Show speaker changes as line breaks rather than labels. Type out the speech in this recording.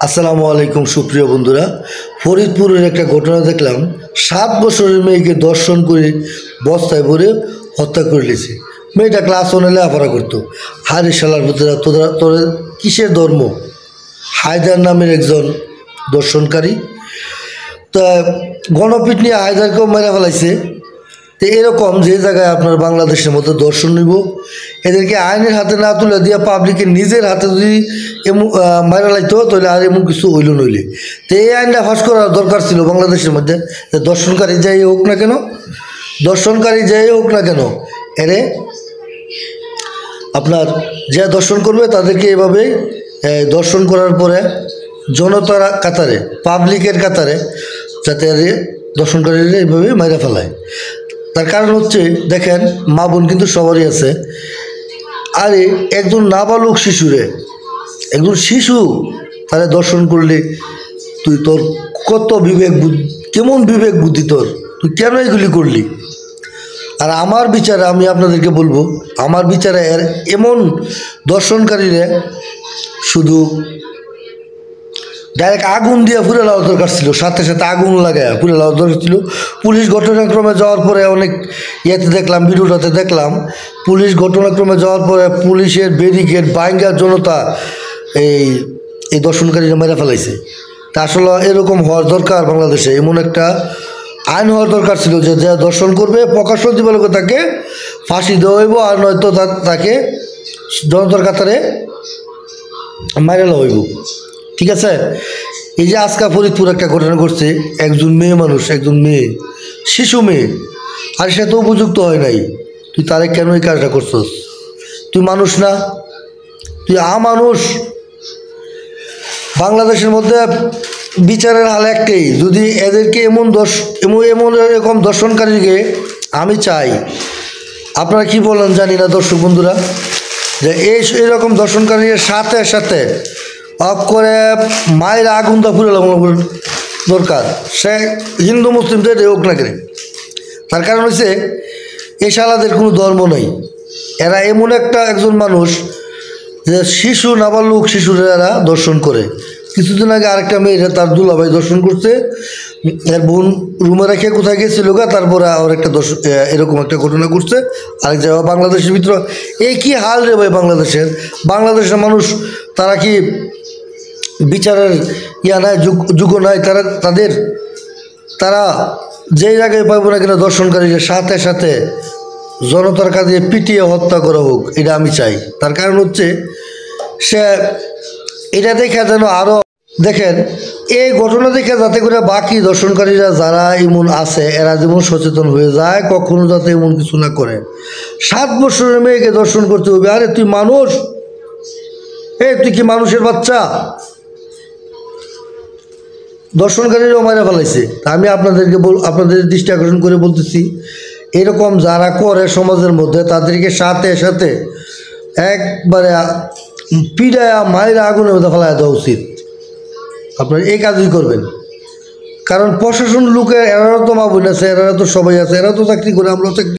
আসসালামু আলাইকুম সুপ্রিয় বন্ধুরা, ফরিদপুরের একটা ঘটনা দেখলাম। 7 বছরের মেয়েকে দর্শন করে বস্তায় ভরে হত্যা করে নিয়েছে। মেয়েটা ক্লাস 1-এ লেখাপড়া করতো। হারে শালার ভিতরে তোদের কিসের ধর্ম? হায়দার নামের একজন দর্শনকারী, তা গণপিট নিয়ে হায়দারকেও মেরে ফেলাইছে। তো এরকম যে জায়গায় আপনার বাংলাদেশের মধ্যে দর্শন নিব, এদেরকে আইনের হাতে না তুলে দিয়ে পাবলিকের নিজের হাতে যদি মারা লাইতো, তাহলে আর এমন কিছু হইল নইলে। তো এই আইনটা ফাঁস করার দরকার ছিল বাংলাদেশের মধ্যে। দর্শনকারী যাই হোক না কেন, এরে আপনার যা দর্শন করবে তাদেরকে এভাবে দর্শন করার পরে জনতার কাতারে, পাবলিকের কাতারে যাতে দর্শনকারীরা এইভাবে মাইরা ফেলায়। তার কারণ হচ্ছে, দেখেন, মা বোন কিন্তু সবারই আছে। আরে একজন নাবালক একজন শিশু তারা দর্শন করলে তোর কত কেমন বিবেক বুদ্ধি তোর, তুই কেন এগুলি করলি? আর আমার বিচারে আমি আপনাদেরকে বলবো, আমার বিচারে এমন দর্শনকারীরা শুধু ডাইরেক্ট আগুন দিয়ে পুড়ে লাওয়া দরকার ছিল, সাথে সাথে আগুন লাগায় পুড়ে লাওয়া দরকার ছিল। পুলিশ ঘটনাক্রমে যাওয়ার পরে অনেক দেখলাম, ভিডিওটাতে দেখলাম, পুলিশ ঘটনাক্রমে যাওয়ার পরে পুলিশের ব্যারিকেড ভাঙা জনতা এই দর্শনকারীরা মেরে ফেলাইছে। তা আসলে এরকম হওয়ার দরকার, বাংলাদেশে এমন একটা আইন হওয়ার দরকার ছিল যে যা দর্শন করবে প্রকাশ্য দিবালোকে তাকে ফাঁসি দেওয়া হইব, আর নয়তো তাকে জনতার কাতারে মাইরে লওয়া হইব। ঠিক আছে? এই যে আজকা ফরিদপুর একটা ঘটনা ঘটছে, একজন মেয়ে, শিশু মেয়ে, আর সে তো উপযুক্ত হয় নাই। তুই তারে কেন এই কাজটা করছস? তুই মানুষ না? তুই মানুষ? বাংলাদেশের মধ্যে বিচারের হাল একটাই, যদি এদেরকে এরকম দর্শনকারীকে, আমি চাই, আপনারা কি বলেন জানি না দর্শক বন্ধুরা, যে এইরকম দর্শনকারীর সাথে সাথে অফ করে মায়ের আগুনটা ফুলে দরকার, সে হিন্দু মুসলিম যেটাই হোক না কেন। তার কারণ হচ্ছে, এই শালাদের কোনো ধর্ম নেই। এরা এমন একজন মানুষ যে নাবালক শিশুরা এরা দর্শন করে। কিছুদিন আগে আরেকটা মেয়ে তার দুলাভাই দর্শন করছে, এর বোন রুমে রেখে কোথায় গেছিল গা, তারপরে আর একটা এরকম একটা ঘটনা ঘটছে আরেক জায়গায় বাংলাদেশের ভিতরে। এই কি হাল রে ভাই বাংলাদেশের মানুষ, তারা কি বিচারের নাই, যোগ্য নাই? তারা যেই জায়গায় পাইব না কেন দর্শনকারীদের সাথে সাথে জনতার কাজে পিটিয়ে হত্যা করা হোক, এটা আমি চাই। তার কারণ হচ্ছে, সে এটা দেখে যেন আরও, দেখেন, এই ঘটনা দেখে যাতে করে বাকি দর্শনকারীরা যারা এমন আছে এরা যেমন সচেতন হয়ে যায়, কখনো যাতে এমন কিছু না করে। 7 বছরের মেয়েকে দর্শন করতে হবে? আরে তুই মানুষ? তুই কি মানুষের বাচ্চা? দর্শনকারীরাও মারা ফেলাইছে। আমি আপনাদের দৃষ্টি আকর্ষণ করে বলতেছি, এরকম যারা করে সমাজের মধ্যে, তাদেরকে সাথে সাথে একবারে পিড়ায়া মায়েরা আগুনের মধ্যে ফেলাইয়া দেওয়া উচিত। আপনারা এই কাজই করবেন। কারণ প্রশাসন লোকের, এরাও তো মা বোন আছে, এরা তো সবাই আছে, এরা তো চাকরি করে, আমরা চাকরি